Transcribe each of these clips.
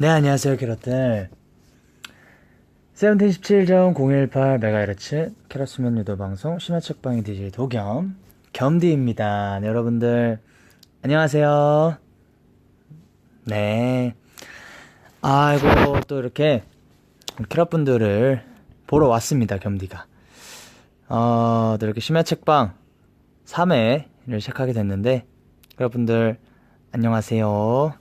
네, 안녕하세요, 캐럿들. 17.018MHz 캐럿수면 유도 방송 심야책방의 DJ 도겸 겸디입니다. 네, 여러분들 안녕하세요. 네. 아이고, 또 이렇게 캐럿분들을 보러 왔습니다, 겸디가. 또 이렇게 심야책방 3회를 시작하게 됐는데, 여러분들 안녕하세요.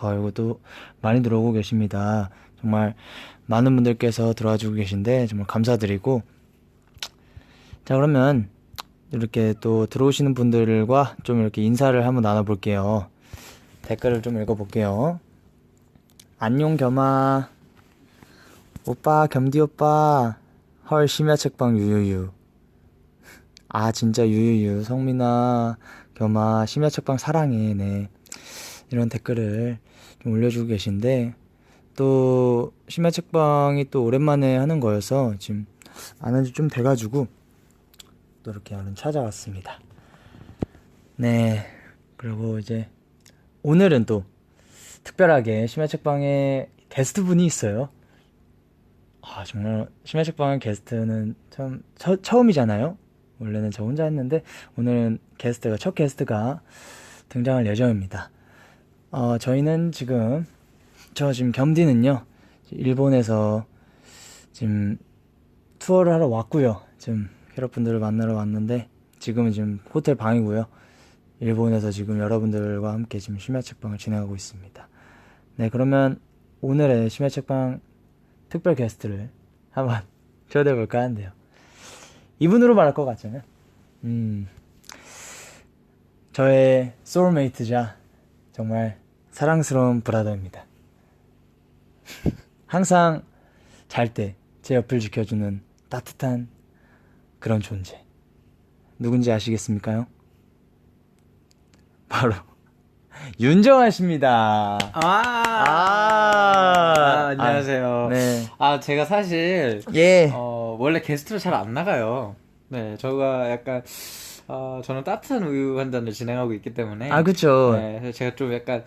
이것도 많이 들어오고 계십니다. 정말 많은 분들께서 들어와 주고 계신데 정말 감사드리고, 자, 그러면 이렇게 또 들어오시는 분들과 좀 이렇게 인사를 한번 나눠볼게요. 댓글을 좀 읽어볼게요. 안녕 겸아, 오빠, 겸디 오빠, 헐 심야책방 유유유. 아, 진짜 유유유. 성민아, 겸아, 심야책방 사랑해. 네, 이런 댓글을 좀 올려주고 계신데, 또 심야책방이 또 오랜만에 하는 거여서 지금 안 한 지 좀 돼가지고 또 이렇게 얼른 찾아왔습니다. 네, 그리고 이제 오늘은 또 특별하게 심야책방에 게스트분이 있어요. 아, 정말 심야책방 게스트는 참 처음이잖아요. 원래는 저 혼자 했는데 오늘은 첫 게스트가 등장할 예정입니다. 저희는 지금 겸디는요, 일본에서 지금 투어를 하러 왔고요. 지금 캐럿분들을 만나러 왔는데, 지금은 지금 호텔 방이고요. 일본에서 지금 여러분들과 함께 지금 심야책방을 진행하고 있습니다. 네, 그러면 오늘의 심야책방 특별 게스트를 한번 초대해볼까 하는데요. 이분으로 말할 것 같잖아요. 저의 소울메이트자, 정말 사랑스러운 브라더입니다. 항상 잘 때 제 옆을 지켜주는 따뜻한 그런 존재. 누군지 아시겠습니까요? 바로 윤정아 씨입니다. 안녕하세요. 네. 제가 사실 예. 원래 게스트로 잘 안 나가요. 네, 저가 약간 저는 따뜻한 우유 한 잔을 진행하고 있기 때문에. 그쵸. 네, 그래서 제가 좀 약간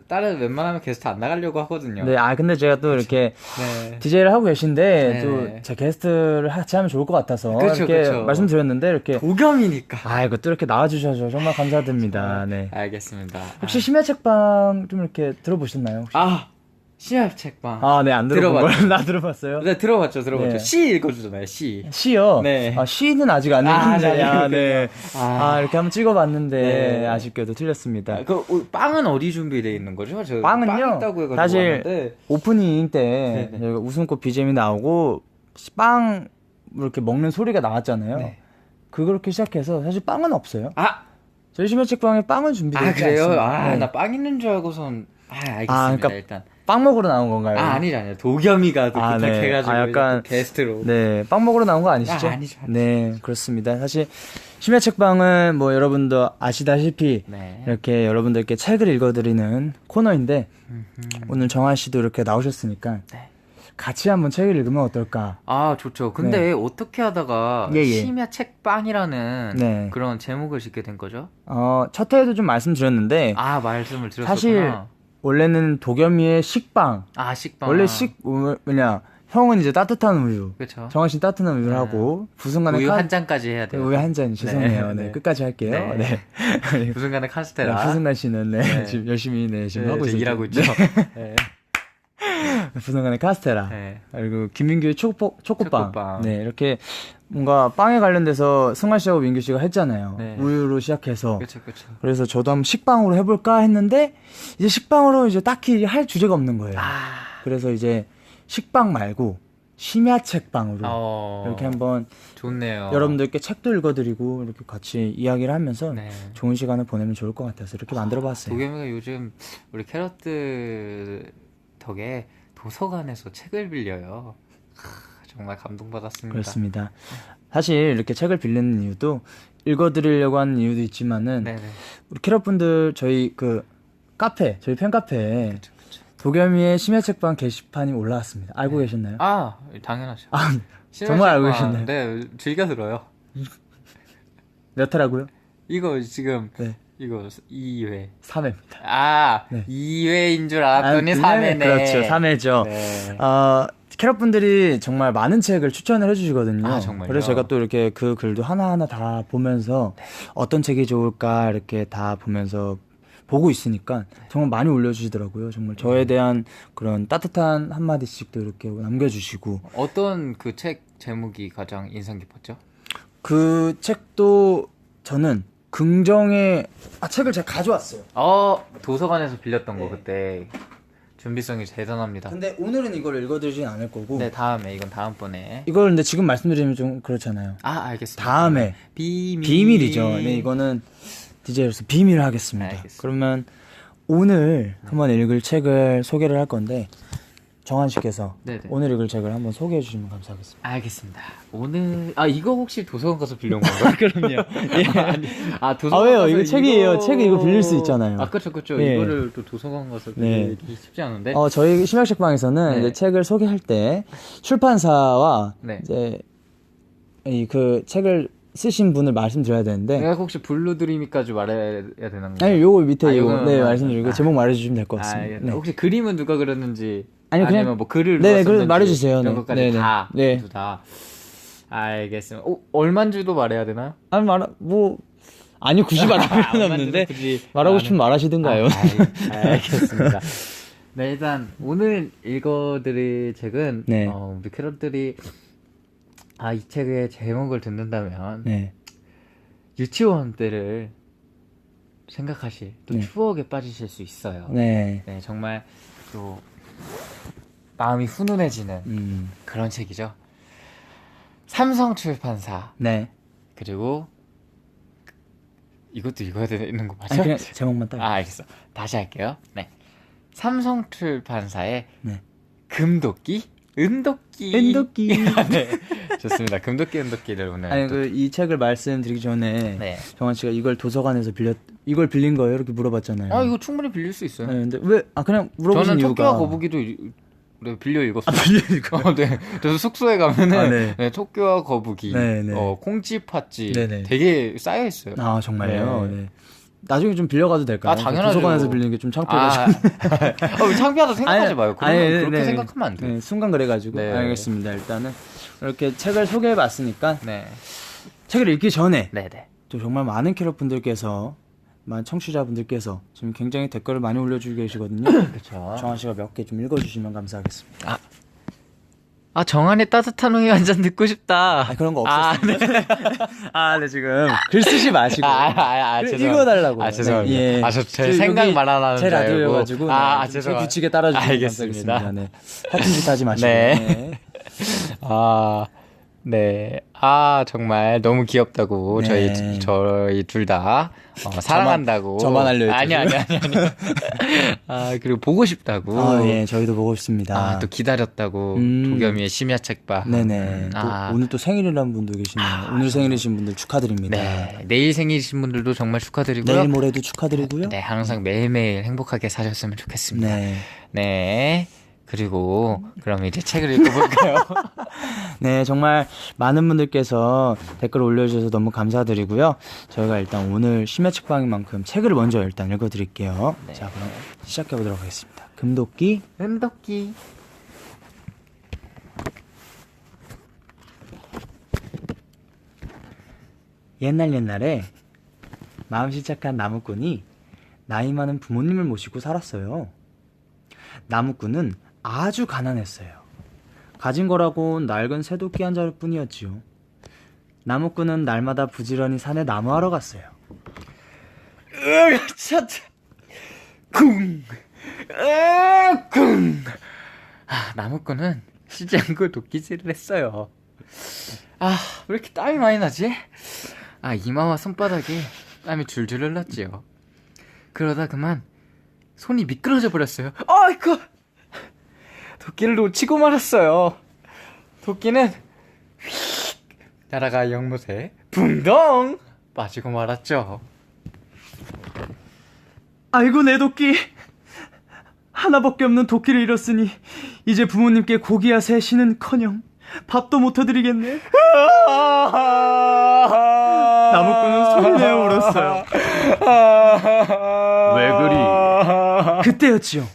다른 웬만하면 게스트 안 나가려고 하거든요. 네, 근데 제가 또 이렇게 네. DJ를 하고 계신데, 네. 또 제 게스트를 같이 하면 좋을 것 같아서 그쵸, 이렇게 그쵸. 말씀드렸는데, 이렇게 도겸이니까. 이것도 이렇게 나와주셔서 정말 감사드립니다. 네. 알겠습니다. 혹시 심야책방 좀 이렇게 들어보셨나요? 혹시? 심야책방. 네, 안 들어본 걸. 나 들어봤어요? 네, 들어봤죠. 네. 시 읽어주잖아요, 시. 시요? 네. 시는 아직 안 읽었는데. 네. 이렇게 한번 찍어봤는데, 네. 아쉽게도 틀렸습니다. 빵은 어디 준비되어 있는 거죠? 저 빵은요, 빵 있다고 해가지고 사실 왔는데. 오프닝 때 네네. 저희가 웃음꽃 BGM이 나오고 빵 이렇게 먹는 소리가 나왔잖아요. 네. 그렇게 시작해서 사실 빵은 없어요. 저희 심야책방에 빵은 준비되어 있지 그래요? 않습니다. 네. 나 빵 있는 줄 알고선. 알겠습니다. 그러니까 일단. 빵 먹으러 나온 건가요? 아니죠. 도겸이가 또 네. 부탁해가지고 약간 게스트로. 네, 빵 먹으러 나온 거 아니시죠? 아니죠. 네, 그렇습니다. 사실 심야책방은 뭐 여러분도 아시다시피 네. 이렇게 여러분들께 책을 읽어드리는 코너인데, 오늘 정한 씨도 이렇게 나오셨으니까 네. 같이 한번 책을 읽으면 어떨까? 좋죠. 근데 네. 어떻게 하다가 예. 심야 책방이라는 네. 그런 제목을 짓게 된 거죠? 첫 회에도 좀 말씀드렸는데, 말씀을 드렸었구나. 사실 원래는 도겸이의 식빵. 식빵. 원래 형은 이제 따뜻한 우유. 그쵸. 정한 씨는 따뜻한 우유를 하고, 부순간에 우유 한 잔까지 해야 돼요. 우유 한 잔, 죄송해요. 네, 네. 끝까지 할게요. 네. 네. 부순간에 카스테라. 부순간 씨는 네. 지금 열심히 지금 하고 있어요. 일하고 있죠. 네. 부순간의 카스테라. 네. 그리고 김민규의 초코빵. 초코빵. 네, 이렇게 뭔가 빵에 관련돼서 승환 씨하고 민규 씨가 했잖아요. 네. 우유로 시작해서. 그쵸. 그래서 저도 한번 식빵으로 해볼까 했는데, 이제 식빵으로 이제 딱히 할 주제가 없는 거예요. 그래서 이제 식빵 말고 심야책방으로 이렇게 한번 좋네요. 여러분들께 책도 읽어드리고 이렇게 같이 이야기를 하면서 네. 좋은 시간을 보내면 좋을 것 같아서 이렇게 만들어봤어요. 도겸이가 요즘 우리 캐럿들 덕에 도서관에서 책을 빌려요. 정말 감동받았습니다. 그렇습니다. 사실 이렇게 책을 빌리는 이유도 읽어드리려고 하는 이유도 있지만은, 네네. 우리 캐럿분들 저희 저희 팬카페에 그쵸. 도겸이의 심야책방 게시판이 올라왔습니다. 알고 계셨나요? 당연하죠. 정말 알고 계셨나요? 네, 즐겨 들어요. 몇 회라고요? 이거 지금 네. 이거 2회. 3회입니다. 아, 네. 2회인 줄 알았더니 3회네. 그렇죠. 3회죠. 네. 캐럿분들이 정말 많은 책을 추천을 해주시거든요. 아, 정말요? 그래서 제가 또 이렇게 그 글도 하나하나 다 보면서 어떤 책이 좋을까 이렇게 다 보면서 보고 있으니까 정말 많이 올려주시더라고요. 정말 저에 대한 그런 따뜻한 한마디씩도 이렇게 남겨주시고. 어떤 그 책 제목이 가장 인상 깊었죠? 그 책도 저는 긍정의 책을 제가 가져왔어요. 도서관에서 빌렸던 거 네. 그때. 준비성이 대단합니다. 근데 오늘은 이걸 읽어드리진 않을 거고. 네, 다음에 이건 다음번에. 이걸 근데 지금 말씀드리면 좀 그렇잖아요. 알겠습니다. 다음에 비밀이죠. 네, 이거는 DJ로서 비밀을 하겠습니다. 알겠습니다. 그러면 오늘 한번 읽을 책을 소개를 할 건데 정한 씨께서 네네. 오늘 읽을 책을 한번 소개해 주시면 감사하겠습니다. 알겠습니다. 오늘 이거 혹시 도서관 가서 빌려온 건가요? 그럼요. 예. 도서관 왜요? 가서 이거 책이에요. 책 이거 빌릴 수 있잖아요. 그렇죠. 예. 이거를 또 도서관 가서 네. 빌리기 쉽지 않은데. 저희 심야책방에서는 네. 이제 책을 소개할 때 출판사와 네. 이제 그 책을 쓰신 분을 말씀드려야 되는데. 내가 혹시 블루드림이까지 말해야 되는 건가요? 아니, 요거 밑에 요거 요거는 말씀드리고 제목 말해주시면 될 것 같습니다. 알겠다. 네. 혹시 그림은 누가 그렸는지 아니요, 그냥- 아니면 뭐 글을 네네, 누가 그걸 썼는지 말해주세요. 이런 네. 것까지 네네. 다 네. 모두 다 알겠습니다. 얼마인지도 말해야 되나요? 아니 아니 굳이 말할 필요는 없는데 굳이 말하고 싶으면 말하시든가요. 알겠습니다. 네, 일단 오늘 읽어드릴 책은 네. 우리 캐럿들이 이 책의 제목을 듣는다면 네. 유치원 때를 생각하실 또 네. 추억에 빠지실 수 있어요. 네. 네, 정말 또 마음이 훈훈해지는 그런 책이죠. 삼성출판사 네. 그리고 이것도 읽어야 되는 거 맞죠? 그냥 제목만 딱. 알겠어. 다시 할게요. 네, 삼성출판사의 네. 금도끼, 은도끼. 네, 좋습니다. 금도끼, 은도끼를 오늘. 아니 이 책을 말씀드리기 전에 네. 정한 씨가 이걸 도서관에서 이걸 빌린 거예요? 이렇게 물어봤잖아요. 이거 충분히 빌릴 수 있어요. 네, 근데 왜 그냥 물어보신 저는 이유가. 토끼와 거북이도 빌려 읽었어요. 빌려 읽어요? 네. 그래서 숙소에 가면은 네. 네, 토끼와 거북이, 네, 네. 콩쥐, 팥쥐 네. 되게 쌓여 있어요. 정말요? 네. 네. 나중에 좀 빌려가도 될까요? 당연하죠. 도서관에서 빌리는 게 좀 창피해가지고. 창피하다 생각하지 마요. 그렇게 네. 생각하면 안 돼요. 네, 순간 그래가지고. 네. 알겠습니다. 일단은 이렇게 책을 소개해봤으니까 네. 책을 읽기 전에 네네. 또 정말 많은 캐럿분들께서 많은 청취자분들께서 지금 굉장히 댓글을 많이 올려주고 계시거든요. 그렇죠. 정한 씨가 몇 개 좀 읽어주시면 감사하겠습니다. 정한이 따뜻한 우유 한 잔 듣고 싶다. 그런 거 없었어요. 네, 지금 글 쓰지 마시고 죄송합니다. 읽어달라고. 죄송합니다. 네, 예. 제 생각만 안 하는 제 줄 알고. 라디오여가지고 제 죄송합니다. 규칙에 따라주시면 알겠습니다. 감사하겠습니다. 네. 허튼 짓 하지 마시고. 네. 네. 정말 너무 귀엽다고 네. 저희 둘 다 사랑한다고. 저만 알려요. 아니. 그리고 보고 싶다고. 예, 저희도 보고 싶습니다. 또 기다렸다고. 도겸이의 심야 책방. 네네. 오늘 또 생일이라는 분도 계시네요. 오늘 생일이신 분들 축하드립니다. 네. 내일 생일이신 분들도 정말 축하드리고요. 내일 모레도 축하드리고요. 네, 항상 매일매일 행복하게 사셨으면 좋겠습니다. 네. 네. 그리고 그럼 이제 책을 읽어볼까요? 네, 정말 많은 분들께서 댓글 올려주셔서 너무 감사드리고요. 저희가 일단 오늘 심야 책방인 만큼 책을 먼저 일단 읽어드릴게요. 네. 자, 그럼 시작해보도록 하겠습니다. 금도끼, 은도끼. 옛날에 마음씨 착한 나무꾼이 나이 많은 부모님을 모시고 살았어요. 나무꾼은 아주 가난했어요. 가진 거라고 낡은 새도끼 한 자루뿐이었지요. 나무꾼은 날마다 부지런히 산에 나무하러 갔어요. 나무꾼은 쉬지 않고 도끼질을 했어요. 왜 이렇게 땀이 많이 나지? 이마와 손바닥에 땀이 줄줄 흘렀지요. 그러다 그만 손이 미끄러져 버렸어요. 아이고! 도끼를 놓치고 말았어요. 도끼는 휙 날아가 연못에 붕덩 빠지고 말았죠. 아이고 내 도끼, 하나밖에 없는 도끼를 잃었으니 이제 부모님께 고기야 새시는커녕 밥도 못 터드리겠네. 나무꾼은 소리내어 울었어요. 왜 그리? 그때였지요.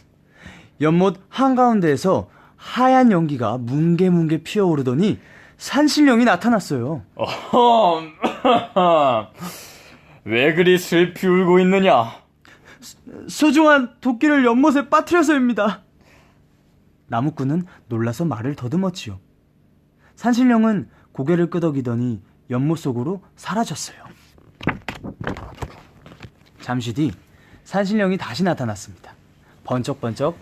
연못 한가운데에서 하얀 연기가 뭉게뭉게 피어오르더니 산신령이 나타났어요. 왜 그리 슬피 울고 있느냐? 소중한 도끼를 연못에 빠뜨려서입니다. 나무꾼은 놀라서 말을 더듬었지요. 산신령은 고개를 끄덕이더니 연못 속으로 사라졌어요. 잠시 뒤 산신령이 다시 나타났습니다. 번쩍번쩍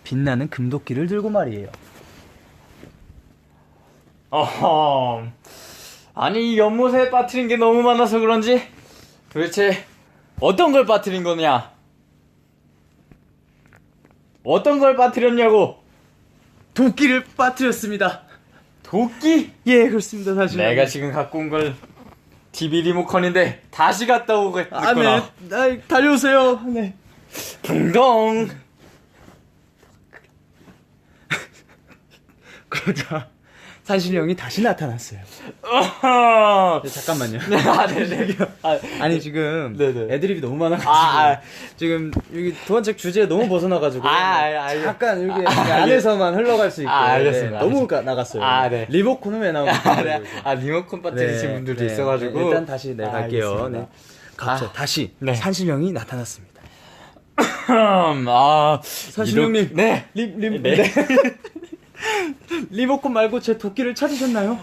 빛나는 금도끼를 들고 말이에요. 아니, 이 연못에 빠뜨린 게 너무 많아서 그런지 도대체 어떤 걸 빠뜨린 거냐? 어떤 걸 빠뜨렸냐고? 도끼를 빠뜨렸습니다. 도끼? 예, 그렇습니다. 사실 내가 지금 갖고 온 걸 TV 리모컨인데 다시 갔다 오겠구나. 아, 네. 달려오세요. 네. 붕덩. 그러자 산신령이 다시 나타났어요. 네, 잠깐만요. 네네. 아니 지금 네네. 애드립이 너무 많아가지고 지금 여기 도안책 주제에 너무 벗어나가지고 잠깐 여기 안에서만 흘러갈 수 있게 알겠습니다. 너무 나갔어요. 네. 리모컨은 왜 나오는 거예요? 리모컨 빠뜨리신 분들도 있어가지고 일단 다시 갈게요. 네. 갑자기 다시 네. 산신령이 나타났습니다. 산신령님. 네. 리모컨 말고 제 도끼를 찾으셨나요?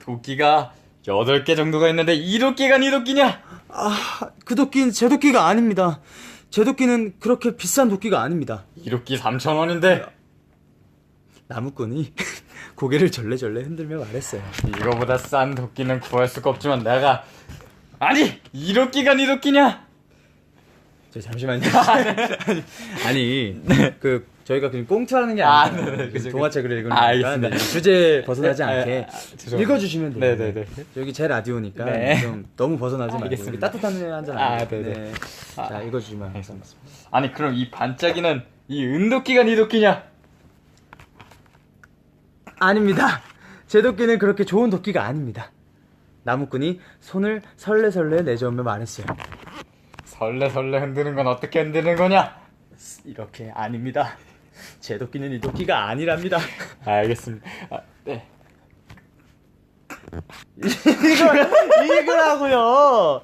도끼가 8개 정도가 있는데 이 도끼가 네 도끼냐? 그 도끼는 제 도끼가 아닙니다. 제 도끼는 그렇게 비싼 도끼가 아닙니다. 이 도끼 3,000원인데 나무꾼이 고개를 절레절레 흔들며 말했어요. 이거보다 싼 도끼는 구할 수가 없지만 내가 아니! 이 도끼가 네 도끼냐? 잠시만요. 아니 저희가 그냥 꽁트하는 게 아니라 동화책을 읽으는 거니까 주제 벗어나지 않게 읽어주시면 돼요. 네네네. 여기 제 라디오니까 네. 좀 너무 벗어나지 말고 알겠습니다. 여기 따뜻한 애 한잔 네네. 네. 자, 읽어주시면 감사합니다. 아니 그럼 이 반짝이는 이 은도끼가 네 도끼냐? 아닙니다. 제 도끼는 그렇게 좋은 도끼가 아닙니다. 나무꾼이 손을 설레설레 내저으며 말했어요. 설레설레 흔드는 건 어떻게 흔드는 거냐? 이렇게 아닙니다. 제 도끼는 이 도끼가 아니랍니다. 알겠습니다. 네. 읽으라고요.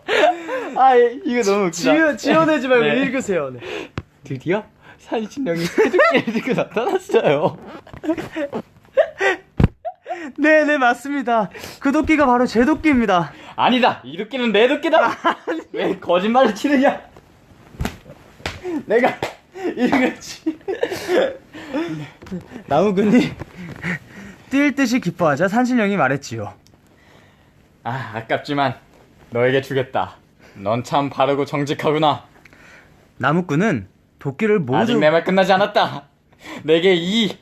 이거 너무 웃기다. 지어내지 말고 네. 읽으세요. 네. 드디어 산신령이 새도끼를 들고 나타났어요. 네, 맞습니다. 그 도끼가 바로 제 도끼입니다. 아니다. 이 도끼는 내 도끼다. 왜 거짓말을 치느냐? 내가 읽었지. 나무꾼이 뛸 듯이 기뻐하자 산신령이 말했지요. 아깝지만 너에게 주겠다. 넌 참 바르고 정직하구나. 나무꾼은 도끼를 모두 아직 내 말 끝나지 않았다. 내게 이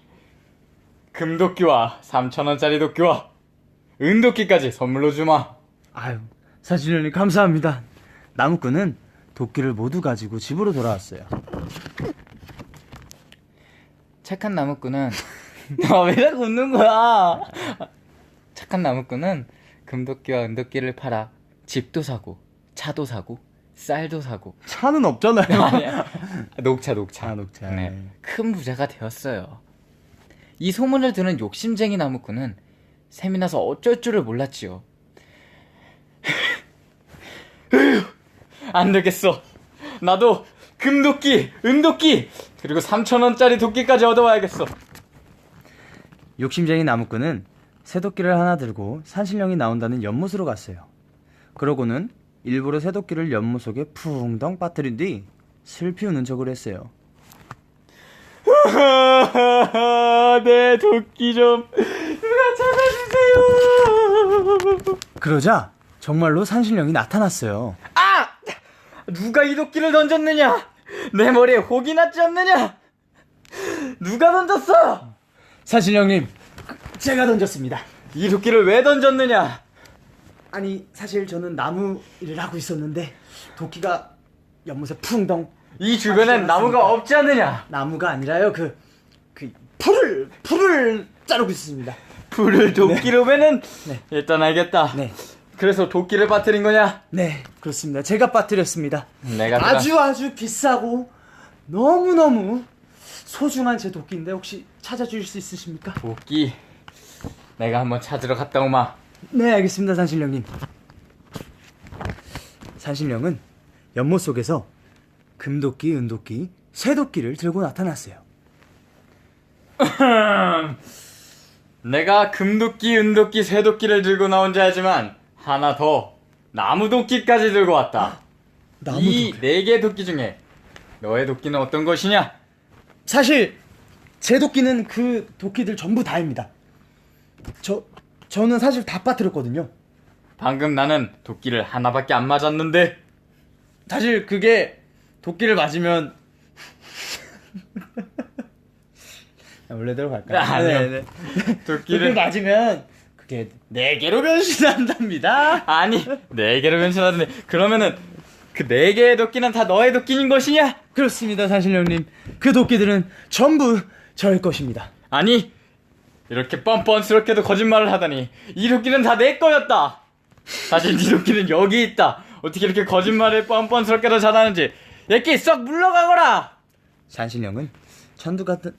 금도끼와 3,000원짜리 도끼와 은도끼까지 선물로 주마. 아유, 산신령님 감사합니다. 나무꾼은 도끼를 모두 가지고 집으로 돌아왔어요. 착한 나무꾼은 왜 자꾸 웃는 거야? 착한 나무꾼은 금도끼와 은도끼를 팔아 집도 사고 차도 사고 쌀도 사고 차는 없잖아요. 아니야. 녹차. 녹차. 네. 큰 부자가 되었어요. 이 소문을 들은 욕심쟁이 나무꾼은 셈이 나서 어쩔 줄을 몰랐지요. 안 되겠어. 나도 금도끼, 은도끼, 그리고 3,000원짜리 도끼까지 얻어와야겠어. 욕심쟁이 나무꾼은 새도끼를 하나 들고 산신령이 나온다는 연못으로 갔어요. 그러고는 일부러 새도끼를 연못 속에 풍덩 빠뜨린 뒤 슬피 우는 척을 했어요. 내 도끼 좀 누가 찾아주세요. 그러자 정말로 산신령이 나타났어요. 누가 이 도끼를 던졌느냐? 내 머리에 혹이 났지 않느냐? 누가 던졌어? 산신령님, 제가 던졌습니다. 이 도끼를 왜 던졌느냐? 아니, 사실 저는 나무 일을 하고 있었는데 도끼가 연못에 풍덩. 이 주변엔 나무가 없지 않느냐? 나무가 아니라요, 그 풀을 자르고 있습니다. 불을 도끼로 베는 네. 일단 알겠다. 네. 그래서 도끼를 빠뜨린 거냐? 네, 그렇습니다. 제가 빠뜨렸습니다. 내가 아주 비싸고 너무너무 소중한 제 도끼인데 혹시 찾아주실 수 있으십니까? 도끼 내가 한번 찾으러 갔다 오마. 네, 알겠습니다, 산신령님. 산신령은 연못 속에서 금도끼, 은도끼, 쇠도끼를 들고 나타났어요. 내가 금도끼, 은도끼, 쇠도끼를 들고 나온 자이지만 하나 더 나무도끼까지 들고 왔다. 이 4개 도끼 중에 너의 도끼는 어떤 것이냐? 사실 제 도끼는 그 도끼들 전부 다입니다. 저는 사실 다 빠뜨렸거든요. 방금 나는 도끼를 하나밖에 안 맞았는데. 사실 그게 도끼를 맞으면 원래대로 갈까요? 아니요. 네. 도끼를 맞으면 그게 4개로 변신한답니다. 아니 4개로 변신하던데 그러면은 그 4개의 도끼는 다 너의 도끼인 것이냐? 그렇습니다, 산신령님. 그 도끼들은 전부 저의 것입니다. 아니 이렇게 뻔뻔스럽게도 거짓말을 하다니 이 도끼는 다 내 거였다. 사실 네 도끼는 여기 있다. 어떻게 이렇게 거짓말을 뻔뻔스럽게도 잘하는지 얘끼 썩 물러가거라. 산신령은 천두 같은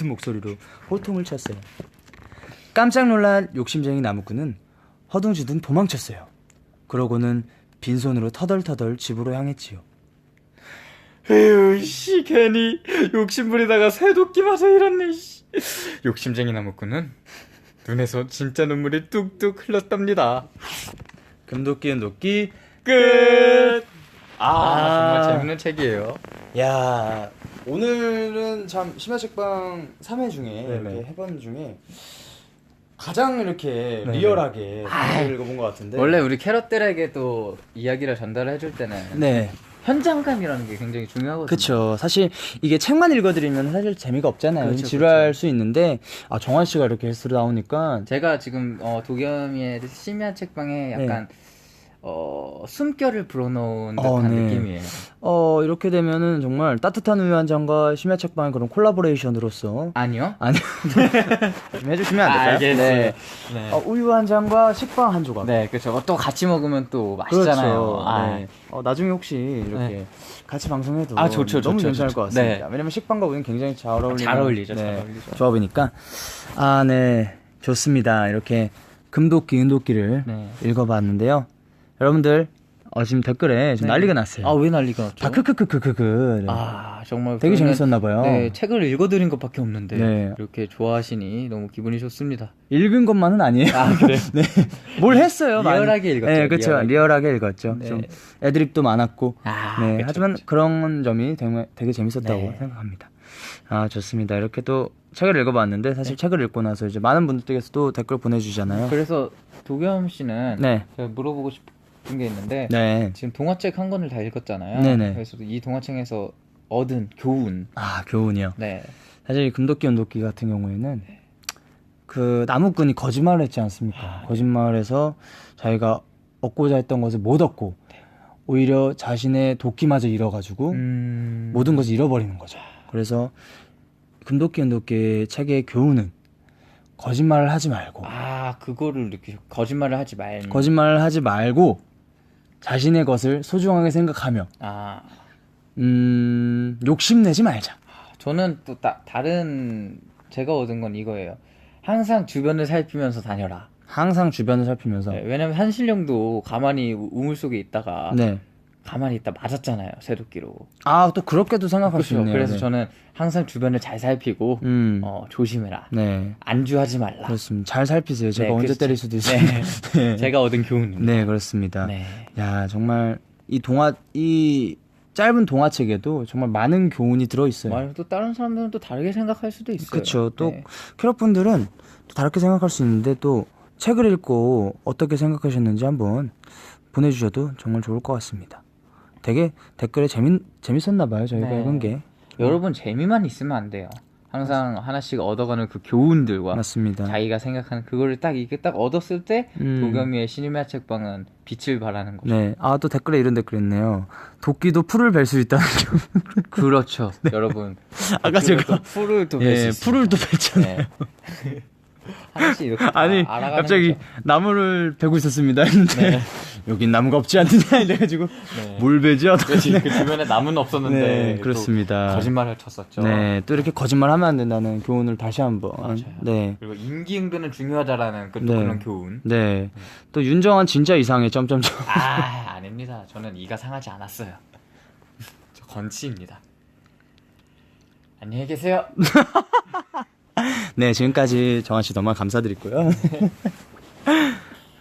목소리로 호통을 쳤어요. 깜짝 놀란 욕심쟁이 나무꾼은 허둥지둥 도망쳤어요. 그러고는 빈손으로 터덜터덜 집으로 향했지요. 에휴 씨 괜히 욕심부리다가 쇠도끼마저 잃었네. 씨. 욕심쟁이 나무꾼은 눈에서 진짜 눈물이 뚝뚝 흘렀답니다. 금도끼, 은도끼 끝. 정말 재밌는 책이에요. 야, 오늘은 참 심야책방 3회 중에 네네. 이렇게 해본 중에 가장 이렇게 네네. 리얼하게 읽어본 것 같은데. 원래 우리 캐럿들에게 또 이야기를 전달해줄 때는 네, 현장감이라는 게 굉장히 중요하거든요. 그쵸. 사실 이게 책만 읽어드리면 사실 재미가 없잖아요. 그렇죠, 지루할 수 있는데 정환 씨가 이렇게 게스트로 나오니까 제가 지금 도겸이의 심야 책방에 약간 숨결을 불어넣은 듯한 네. 느낌이에요. 이렇게 되면은 정말 따뜻한 우유 한 잔과 심야 책방의 그런 콜라보레이션으로서 아니요? 아니 좀 해주시면 안 될까요? 알겠어요. 네. 네. 우유 한 잔과 식빵 한 조각. 네, 그렇죠. 또 같이 먹으면 또 맛있잖아요. 그렇죠. 네. 나중에 혹시 이렇게 같이 방송해도 좋죠, 너무 좋죠, 괜찮을 좋죠. 것 같습니다. 네. 왜냐면 식빵과 우유는 굉장히 잘 어울리는 잘 어울리죠, 잘 어울리죠. 조합이니까. 네, 좋습니다. 이렇게 금도끼, 은도끼를 네. 읽어봤는데요. 여러분들 지금 댓글에 좀 난리가 났어요. 왜 난리가 났죠? 다 크크크크크크. 네. 정말 되게 그러면, 재밌었나봐요. 네, 책을 읽어드린 것밖에 없는데 네. 이렇게 좋아하시니 너무 기분이 좋습니다. 읽은 것만은 아니에요. 그래요? 네. 뭘 했어요? 리얼하게 읽었죠. 네, 그렇죠. 리얼하게 읽었죠. 네. 좀 애드립도 많았고. 네, 그쵸, 하지만 그쵸. 그런 점이 되게 재밌었다고 네. 생각합니다. 좋습니다. 이렇게 또 책을 읽어봤는데 사실 책을 읽고 나서 이제 많은 분들께서도 댓글 보내주잖아요. 그래서 도겸 씨는 네. 제가 물어보고 싶은 게 있는데 네. 지금 동화책 한 권을 다 읽었잖아요. 네네. 그래서 이 동화책에서 얻은 교훈. 교훈이요. 네. 사실 금도끼, 은도끼 같은 경우에는 그 나무꾼이 거짓말을 했지 않습니까? 거짓말을 해서 자기가 얻고자 했던 것을 못 얻고 오히려 자신의 도끼마저 잃어가지고 모든 것을 잃어버리는 거죠. 그래서 금도끼, 은도끼 책의 교훈은 거짓말을 하지 말고 그거를 이렇게 거짓말을 하지 말고 거짓말을 하지 말고 자신의 것을 소중하게 생각하며 욕심내지 말자. 저는 또 다른 제가 얻은 건 이거예요. 항상 주변을 살피면서 다녀라. 항상 주변을 살피면서. 네, 왜냐면 한신령도 가만히 우물 속에 있다가 네. 가만히 있다 맞았잖아요. 새도끼로. 또 그렇게도 생각할 수 그렇죠. 있네요. 그래서 네. 저는 항상 주변을 잘 살피고 조심해라. 네. 안주하지 말라. 그렇습니다. 잘 살피세요. 제가 네, 언제 그렇죠. 때릴 수도 있어요. 네. 제가 얻은 교훈입니다. 네, 그렇습니다. 네. 야, 정말 이 짧은 동화책에도 정말 많은 교훈이 들어 있어요. 또 다른 사람들은 또 다르게 생각할 수도 있어요. 그렇죠. 또 네. 캐럿분들은 또 다르게 생각할 수 있는데 또 책을 읽고 어떻게 생각하셨는지 한번 보내주셔도 정말 좋을 것 같습니다. 되게 댓글에 재밌었나 봐요. 저희가 네. 읽은 게. 여러분 재미만 있으면 안 돼요. 항상 하나씩 얻어가는 그 교훈들과 맞습니다. 자기가 생각하는 그거를 이게 딱 얻었을 때 도겸이의 신임야 책방은 빛을 발하는 거죠. 네. 또 댓글에 이런 댓글 있네요. 도끼도 풀을 벨 수 있다는 점. 그렇죠. 여러분. 아까 제가 풀을 또 예, 뵐수 풀을 또 벨잖아요. 네. 하나씩 이렇게 다 아니 알아가는 갑자기 거죠. 나무를 베고 있었습니다 했는데 네. 여긴 나무가 없지 않느냐 이래가지고 네. 뭘 베죠? 그치, 그 주변에 나무는 없었는데 네, 또 그렇습니다. 거짓말을 쳤었죠. 네, 또 이렇게 거짓말하면 안 된다는 교훈을 다시 한번. 맞아요. 네, 그리고 임기응변은 중요하다라는 또 네. 그런 교훈. 네. 또 윤정한 진짜 이상해. 점점점. 아, 아닙니다. 저는 이가 상하지 않았어요. 저 건치입니다. 안녕히 계세요. 네, 지금까지 정한 씨 너무 감사드리고요.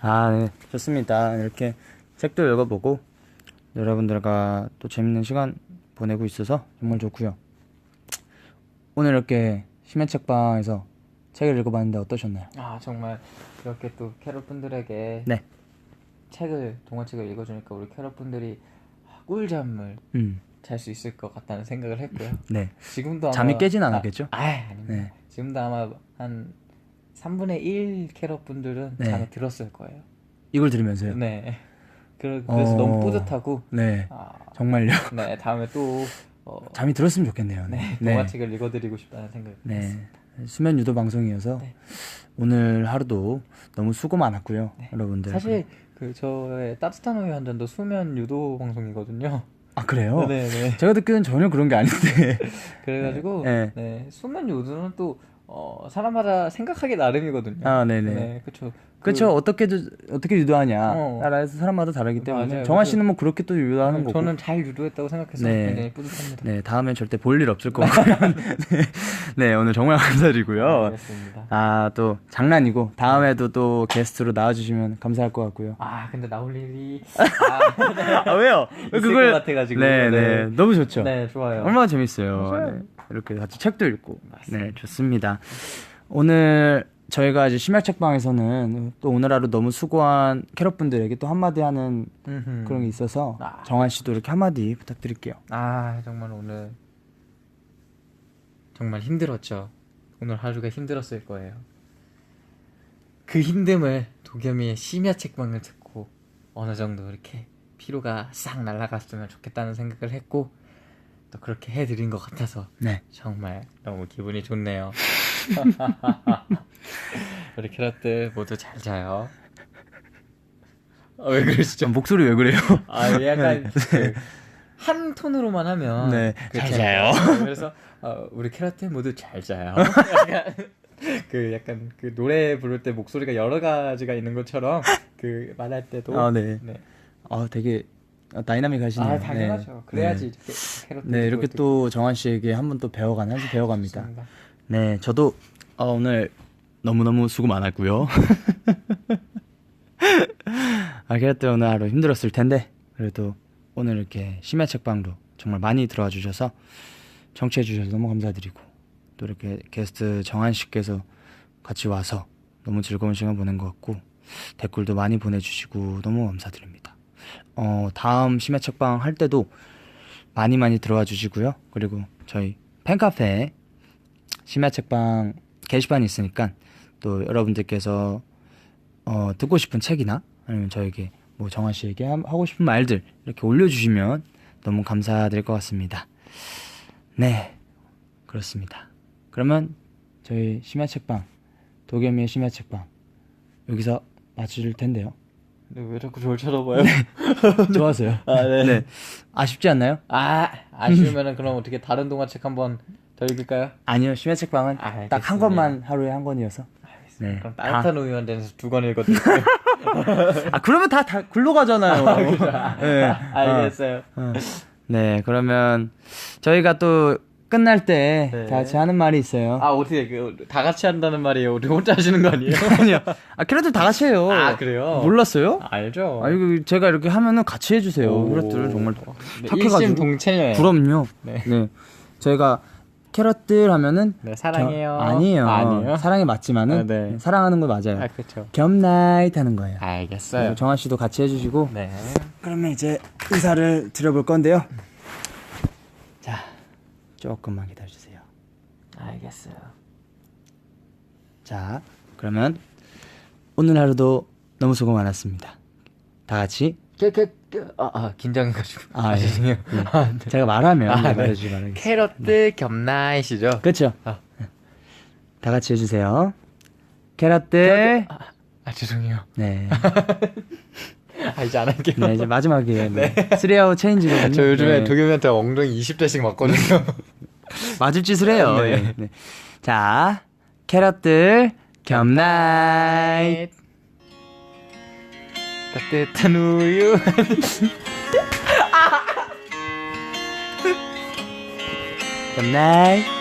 아, 네, 좋습니다. 이렇게 책도 읽어보고 여러분들과 또 재밌는 시간 보내고 있어서 정말 좋고요. 오늘 이렇게 심야 책방에서 책을 읽어봤는데 어떠셨나요? 아, 정말 이렇게 또 캐럿분들에게 네. 동화책을 읽어주니까 우리 캐럿분들이 꿀잠을 잘 수 있을 것 같다는 생각을 했고요. 네. 지금도 아마 잠이 깨진 않았겠죠? 아닙니다. 네. 지금도 아마 한 3분의 1 캐럿분들은 네. 잠이 들었을 거예요. 이걸 들으면서요? 네. 그래서 너무 뿌듯하고 네. 아, 정말요. 네, 다음에 또 잠이 들었으면 좋겠네요. 네, 네. 동화책을 읽어드리고 싶다는 생각이 네. 들었습니다. 수면 유도 방송이어서 네. 오늘 하루도 너무 수고 많았고요. 여러분들. 사실 저의 따뜻한 우유 한 잔도 수면 유도 방송이거든요. 아, 그래요? 네. 제가 듣기는 전혀 그런 게 아닌데. 그래가지고 네. 네, 수면 유도는 또 사람마다 생각하기 나름이거든요. 아, 네네. 네, 그렇죠. 그렇죠. 어떻게 유도하냐 어. 따라서 사람마다 다르기 때문에 맞아요. 정한 씨는 뭐 그렇게 또 유도하는 거고. 저는 잘 유도했다고 생각해서 네. 굉장히 뿌듯합니다. 네, 다음엔 절대 볼 일 없을 거고. 네, 오늘 정말 감사드리고요. 알겠습니다. 아, 또 장난이고 다음에도 또 게스트로 나와주시면 감사할 것 같고요. 아, 근데 나올 일이 아, 왜요? 있을 것 같아가지고. 네, 네, 너무 좋죠. 네, 좋아요. 얼마나 재밌어요. 맞아요. 네, 이렇게 같이 책도 읽고. 맞습니다. 네, 좋습니다. 오늘 저희가 이제 심야 책방에서는 또 오늘 하루 너무 수고한 캐럿분들에게 또 한마디 하는 그런 게 있어서 아. 정한 씨도 이렇게 한마디 부탁드릴게요. 아, 정말 오늘 정말 힘들었죠. 오늘 하루가 힘들었을 거예요. 그 힘듦을 도겸이의 심야 책방을 듣고 어느 정도 이렇게 피로가 싹 날아갔으면 좋겠다는 생각을 했고 또 그렇게 해드린 것 같아서 네. 정말 너무 기분이 좋네요. 우리 캐럿들 모두 잘 자요. 왜 그러시죠? 목소리 왜 그래요? 아, 약간 한 톤으로만 하면 네, 잘 자요. 그래서 우리 캐럿들 모두 잘 자요. 약간 그 노래 부를 때 목소리가 여러 가지가 있는 것처럼 그 말할 때도 아, 네. 아, 되게 다이나믹하시네요. 아, 당연하죠. 네. 그래야지 네. 이렇게 캐럿들 네, 이렇게 또 정한 씨에게 한 번 또 배워가면서 배워갑니다. 좋습니다. 네, 저도 오늘 너무너무 수고 많았고요. 캐럿들 오늘 하루 힘들었을 텐데 그래도 오늘 이렇게 심야 책방도 정말 많이 들어와 주셔서 청취해 주셔서 너무 감사드리고 또 이렇게 게스트 정한 씨께서 같이 와서 너무 즐거운 시간 보낸 것 같고 댓글도 많이 보내주시고 너무 감사드립니다. 다음 심야 책방 할 때도 많이 들어와 주시고요. 그리고 저희 팬카페에 심야 책방 게시판이 있으니까 또 여러분들께서 듣고 싶은 책이나 아니면 저에게 뭐 정한 씨에게 하고 싶은 말들 이렇게 올려주시면 너무 감사드릴 것 같습니다. 네, 그렇습니다. 그러면 저희 심야 책방 도겸이의 심야 책방 여기서 마칠 텐데요. 네, 왜 자꾸 저를 쳐다봐요? 좋았어요. 아, 네. 아쉽지 않나요? 아쉬우면은 그럼 어떻게 다른 동화책 한번 더 읽을까요? 아니요, 심야 책방은 알겠습니다. 딱 한 권만 하루에 한 권이어서. 네. 그럼 따뜻한 우유 한 잔에서 2권 읽어드릴게요. 그러면 다 굴러 가잖아요. 네. 알겠어요. 네, 그러면 저희가 또 끝날 때 네. 다 같이 하는 말이 있어요. 어떻게 다 같이 한다는 말이에요? 우리 혼자 하시는 거 아니에요? 아니요. 캐럿들 다 같이 해요. 그래요? 몰랐어요? 알죠. 이거 제가 이렇게 하면은 같이 해주세요. 캐럿들 정말 착해가지고. 일심동체네요. 그럼요. 네. 네. 저희가 캐럿들 하면은 네, 사랑해요. 아니에요. 사랑이 맞지만은 네. 사랑하는 거 맞아요. 그렇죠. 겸나잇 하는 거예요. 알겠어요. 정한 씨도 같이 해주시고. 네. 그러면 이제 인사를 드려볼 건데요. 자, 조금만 기다려주세요. 알겠어요. 자, 그러면 오늘 하루도 너무 수고 많았습니다. 다 같이. 긴장해가지고. 예. 죄송해요. 네. 제가 말하면 네. 말해주기 바라겠습니다. 캐럿들 겸나잇이죠. 그렇죠. 다 같이 해주세요. 캐럿들. 죄송해요. 네. 이제 안 할게요. 네, 이제 마지막이에요. 네. 3아웃 체인지거든요. 저 요즘에 네. 도겸이한테 엉덩이 20대씩 맞거든요. 맞을 짓을 해요. 네. 네. 네. 자, 캐럿들, 겹나잇. 따뜻한 우유. 겹나잇.